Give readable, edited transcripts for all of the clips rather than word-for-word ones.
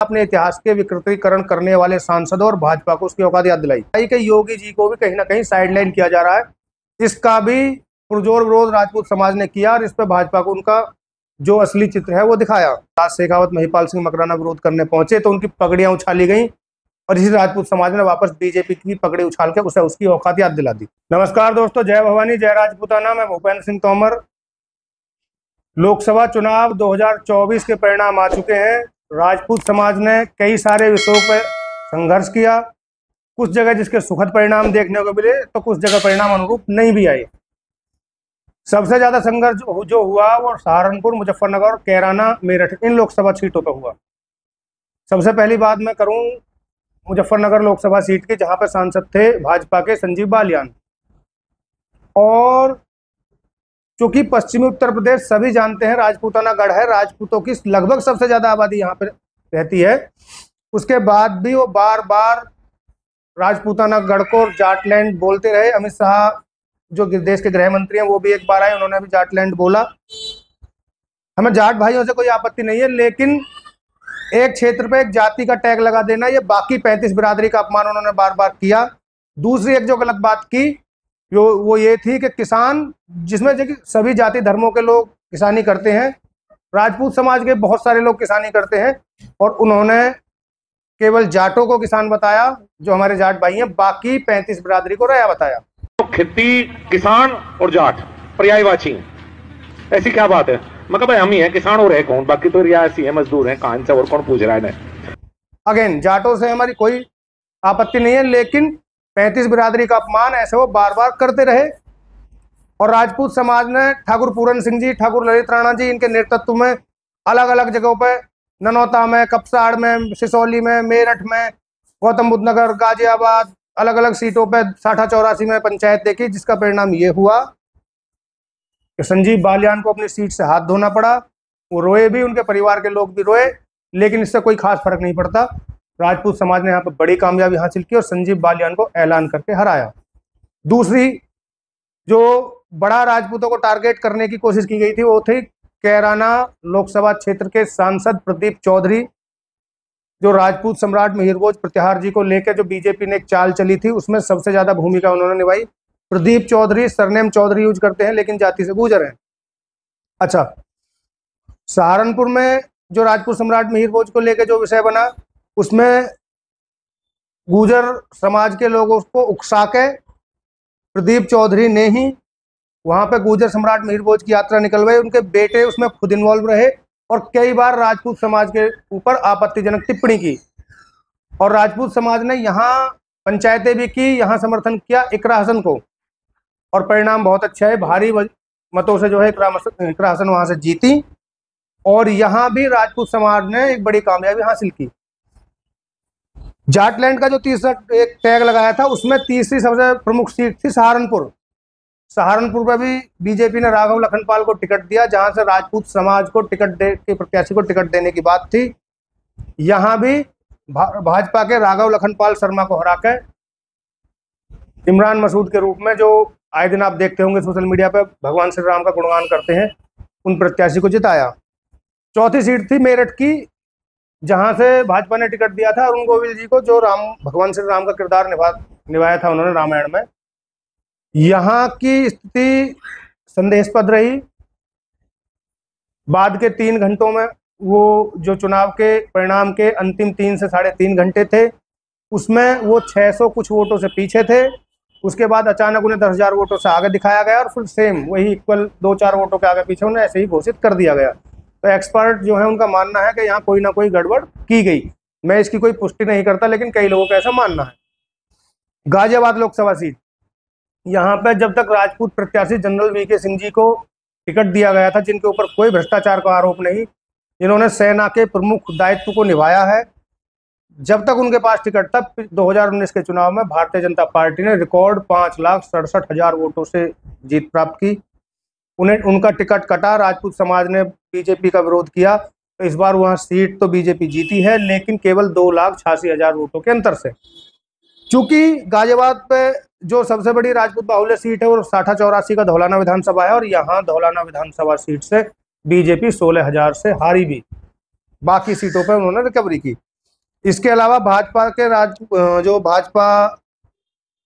अपने इतिहास के विकृतीकरण करने वाले सांसदों और भाजपा को उसकी औकात याद दिलाई कि योगी जी को भी कहीं ना कहीं साइडलाइन किया जा रहा है। इसका भी पुरजोर विरोध राजपूत समाज ने किया और इस पर भाजपा को उनका जो असली चित्र है वो दिखाया। राज शेखावत महिपाल सिंह मकराना विरोध करने पहुंचे तो उनकी पगड़ियां उछाली गई और इसी राजपूत समाज ने वापस बीजेपी की पगड़ी उछाल के उसे उसकी औकात याद दिला दी। नमस्कार दोस्तों, जय भवानी जय राजपूताना। मैं भूपेंद्र सिंह तोमर। लोकसभा चुनाव 2024 के परिणाम आ चुके हैं। राजपूत समाज ने कई सारे विषयों पर संघर्ष किया। कुछ जगह जिसके सुखद परिणाम देखने को मिले तो कुछ जगह परिणाम अनुरूप नहीं भी आए। सबसे ज्यादा संघर्ष जो हुआ वो सहारनपुर, मुजफ्फरनगर और कैराना, मेरठ इन लोकसभा सीटों पर हुआ। सबसे पहली बात मैं करूं मुजफ्फरनगर लोकसभा सीट की, जहां पर सांसद थे भाजपा के संजीव बालियान। और चूंकि पश्चिमी उत्तर प्रदेश सभी जानते हैं राजपूताना गढ़ है, राजपूतों की लगभग सबसे ज्यादा आबादी यहाँ पर रहती है। उसके बाद भी वो बार बार राजपूताना गढ़ को जाटलैंड बोलते रहे। अमित शाह जो देश के गृह मंत्री हैं वो भी एक बार आए, उन्होंने भी जाटलैंड बोला। हमें जाट भाइयों से कोई आपत्ति नहीं है, लेकिन एक क्षेत्र पे एक जाति का टैग लगा देना, ये बाकी 35 बिरादरी का अपमान उन्होंने बार बार किया। दूसरी एक जो गलत बात की वो ये थी कि किसान, जिसमें सभी जाति धर्मों के लोग किसानी करते हैं, राजपूत समाज के बहुत सारे लोग किसानी करते हैं, और उन्होंने केवल जाटों को किसान बताया, जो हमारे जाट भाई हैं, बाकी 35 बिरादरी को रया बताया। तो खेती, किसान और जाट पर्यायवाची, ऐसी क्या बात है? मतलब भाई हम ही हैं, किसान हो रहे कौन, बाकी तो रियासी है, मजदूर हैं, कहां से और कौन पूछ रहा है इन्हें। अगेन, जाटों से हमारी कोई आपत्ति नहीं है, लेकिन 35 बिरादरी का अपमान ऐसे वो बार बार करते रहे। और राजपूत समाज ने ठाकुर पूरन सिंह जी, ठाकुर ललित राणा जी, इनके नेतृत्व में अलग अलग जगहों पर, ननौता में, कपसाड़ में, सिसौली में, मेरठ में, गौतम बुद्ध नगर, गाजियाबाद, अलग अलग सीटों पर 60-84 में पंचायत देखी, जिसका परिणाम ये हुआ कि संजीव बालियान को अपनी सीट से हाथ धोना पड़ा। वो रोए भी, उनके परिवार के लोग भी रोए, लेकिन इससे कोई खास फर्क नहीं पड़ता। राजपूत समाज ने यहाँ पर बड़ी कामयाबी हासिल की और संजीव बालियान को ऐलान करके हराया। दूसरी जो बड़ा राजपूतों को टारगेट करने की कोशिश की गई थी वो थी कैराना लोकसभा क्षेत्र के सांसद प्रदीप चौधरी, जो राजपूत सम्राट मिहिरभोज प्रत्याहार जी को लेकर जो बीजेपी ने एक चाल चली थी, उसमें सबसे ज्यादा भूमिका उन्होंने निभाई। प्रदीप चौधरी सरनेम चौधरी यूज करते हैं, लेकिन जाति से गुजर हैं। अच्छा, सहारनपुर में जो राजपूत सम्राट मिहिरभोज को लेकर जो विषय बना, उसमें गुजर समाज के लोगों को उकसा के प्रदीप चौधरी ने ही वहां पे गुजर सम्राट मिहिरभोज की यात्रा निकलवाई। उनके बेटे उसमें खुद इन्वॉल्व रहे और कई बार राजपूत समाज के ऊपर आपत्तिजनक टिप्पणी की। और राजपूत समाज ने यहाँ पंचायतें भी की, यहाँ समर्थन किया इकरा हसन को, और परिणाम बहुत अच्छा है। भारी मतों से जो है इकरा हसन वहां से जीती, और यहाँ भी राजपूत समाज ने एक बड़ी कामयाबी हासिल की। जाटलैंड का जो तीसरा एक टैग लगाया था, उसमें तीसरी सबसे प्रमुख सीट थी सहारनपुर। सहारनपुर पर भी बीजेपी ने राघव लखनपाल को टिकट दिया, जहां से राजपूत समाज को प्रत्याशी को टिकट देने की बात थी। यहां भी भाजपा के राघव लखनपाल शर्मा को हराकर इमरान मसूद के रूप में, जो आए दिन आप देखते होंगे सोशल मीडिया पर भगवान श्री राम का गुणगान करते हैं, उन प्रत्याशी को जिताया। चौथी सीट थी मेरठ की, जहां से भाजपा ने टिकट दिया था अरुण गोविल जी को, जो भगवान श्री राम का किरदार निभाया था उन्होंने रामायण में। यहाँ की स्थिति संदेहास्पद रही। बाद के 3 घंटों में, वो जो चुनाव के परिणाम के अंतिम 3 से 3.5 घंटे थे, उसमें वो 600 कुछ वोटों से पीछे थे। उसके बाद अचानक उन्हें 10,000 वोटों से आगे दिखाया गया और फिर सेम वही इक्वल 2-4 वोटों के आगे पीछे उन्हें ऐसे ही घोषित कर दिया गया। तो एक्सपर्ट जो है उनका मानना है कि यहाँ कोई ना कोई गड़बड़ की गई। मैं इसकी कोई पुष्टि नहीं करता, लेकिन कई लोगों का ऐसा मानना है। गाजियाबाद लोकसभा सीट, यहाँ पे जब तक राजपूत प्रत्याशी जनरल वीके सिंह जी को टिकट दिया गया था, जिनके ऊपर कोई भ्रष्टाचार का आरोप नहीं, जिन्होंने सेना के प्रमुख दायित्व को निभाया है, जब तक उनके पास टिकट था, 2019 के चुनाव में भारतीय जनता पार्टी ने रिकॉर्ड 5,67,000 वोटों से जीत प्राप्त की। उनका टिकट कटा, राजपूत समाज ने बीजेपी का विरोध किया, तो इस बार वहां सीट तो बीजेपी जीती है, लेकिन केवल 2,86,000 वोटों के अंतर से। चूंकि गाजियाबाद पे जो सबसे बड़ी राजपूत बाहुल्य सीट है वो 60-84 का धौलाना विधानसभा है, और यहाँ धौलाना विधानसभा सीट से बीजेपी 16,000 से हारी भी। बाकी सीटों पर उन्होंने रिकवरी की। इसके अलावा भाजपा के जो भाजपा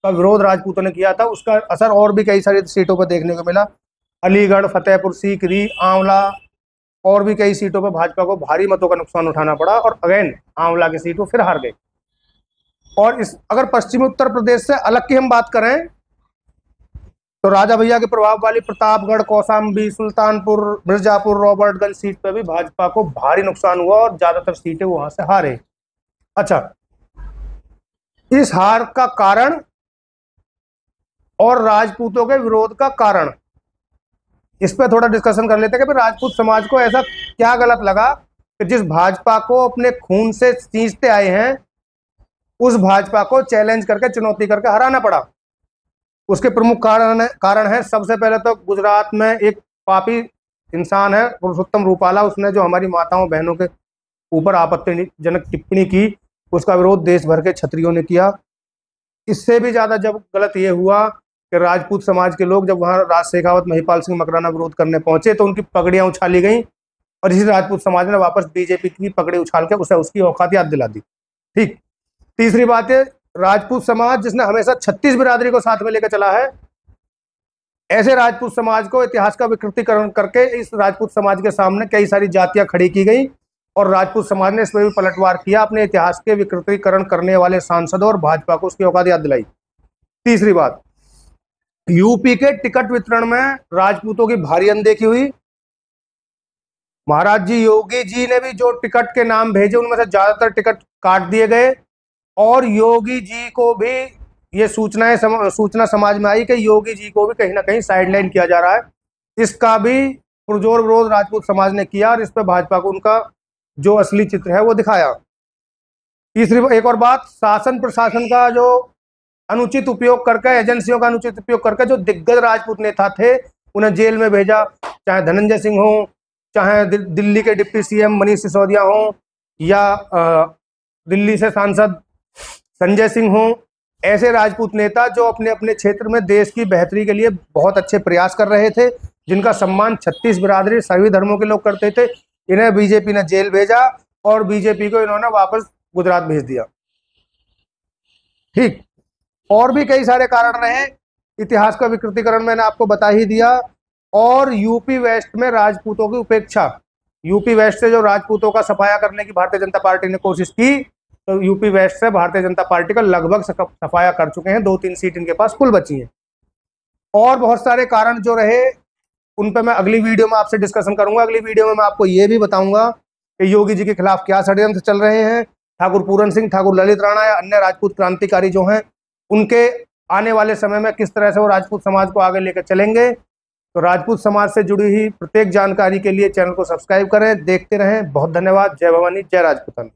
का विरोध राजपूतों ने किया था, उसका असर और भी कई सारी सीटों पर देखने को मिला। अलीगढ़, फतेहपुर सीकरी, आंवला और भी कई सीटों पर भाजपा को भारी मतों का नुकसान उठाना पड़ा और अगेन आंवला की सीट वो फिर हार गई। और अगर पश्चिमी उत्तर प्रदेश से अलग की हम बात करें तो राजा भैया के प्रभाव वाली प्रतापगढ़, कौशाम्बी, सुल्तानपुर, मिर्जापुर, रॉबर्टगंज सीट पर भी भाजपा को भारी नुकसान हुआ और ज्यादातर सीटें वहां से हारे। अच्छा, इस हार का कारण और राजपूतों के विरोध का कारण, इस पर थोड़ा डिस्कशन कर लेते हैं कि राजपूत समाज को ऐसा क्या गलत लगा कि जिस भाजपा को अपने खून से सींचते आए हैं उस भाजपा को चैलेंज करके, चुनौती करके हराना पड़ा। उसके प्रमुख कारण है सबसे पहले तो गुजरात में एक पापी इंसान है पुरुषोत्तम रूपाला, उसने जो हमारी माताओं बहनों के ऊपर आपत्तिजनक टिप्पणी की, उसका विरोध देश भर के क्षत्रियों ने किया। इससे भी ज्यादा जब गलत ये हुआ कि राजपूत समाज के लोग जब वहां राज शेखावत, महिपाल सिंह मकराना विरोध करने पहुंचे तो उनकी पगड़ियां उछाली गई और इसी राजपूत समाज ने वापस बीजेपी की पगड़ी उछाल के उसे उसकी औकात याद दिला दी। ठीक। तीसरी बात है, राजपूत समाज जिसने हमेशा 36 बिरादरी को साथ में लेकर चला है, ऐसे राजपूत समाज को इतिहास का विकृतीकरण करके इस राजपूत समाज के सामने कई सारी जातियां खड़ी की गई और राजपूत समाज ने इसमें भी पलटवार किया, अपने इतिहास के विकृतीकरण करने वाले सांसदों और भाजपा को उसकी औकात याद दिलाई। तीसरी बात, यूपी के टिकट वितरण में राजपूतों की भारी अनदेखी हुई। महाराज जी योगी जी ने भी जो टिकट के नाम भेजे उनमें से ज्यादातर टिकट काट दिए गए और योगी जी को भी ये सूचना समाज में आई कि योगी जी को भी कहीं ना कहीं साइडलाइन किया जा रहा है। इसका भी पुरजोर विरोध राजपूत समाज ने किया और इस पर भाजपा को उनका जो असली चित्र है वो दिखाया। तीसरी एक और बात, शासन प्रशासन का जो अनुचित उपयोग करके, एजेंसियों का अनुचित उपयोग करके जो दिग्गज राजपूत नेता थे उन्हें जेल में भेजा, चाहे धनंजय सिंह हो, चाहे दिल्ली के डिप्टी सीएम मनीष सिसोदिया हो या दिल्ली से सांसद संजय सिंह हो। ऐसे राजपूत नेता जो अपने अपने क्षेत्र में देश की बेहतरी के लिए बहुत अच्छे प्रयास कर रहे थे, जिनका सम्मान 36 बिरादरी सभी धर्मों के लोग करते थे, इन्हें बीजेपी ने जेल भेजा और बीजेपी को इन्होंने वापस गुजरात भेज दिया। ठीक। और भी कई सारे कारण रहे, इतिहास का विकृतीकरण मैंने आपको बता ही दिया। और यूपी वेस्ट में राजपूतों की उपेक्षा, यूपी वेस्ट से जो राजपूतों का सफाया करने की भारतीय जनता पार्टी ने कोशिश की तो यूपी वेस्ट से भारतीय जनता पार्टी का लगभग सफाया कर चुके हैं, 2-3 सीट इनके पास कुल बची हैं। और बहुत सारे कारण जो रहे उन पर मैं अगली वीडियो में आपसे डिस्कशन करूंगा। अगली वीडियो में मैं आपको ये भी बताऊंगा कि योगी जी के खिलाफ क्या षड्यंत्र चल रहे हैं, ठाकुर पूरन सिंह, ठाकुर ललित राणा या अन्य राजपूत क्रांतिकारी जो हैं उनके आने वाले समय में किस तरह से वो राजपूत समाज को आगे लेकर चलेंगे। तो राजपूत समाज से जुड़ी हुई प्रत्येक जानकारी के लिए चैनल को सब्सक्राइब करें, देखते रहें। बहुत धन्यवाद। जय भवानी, जय राजपूताना।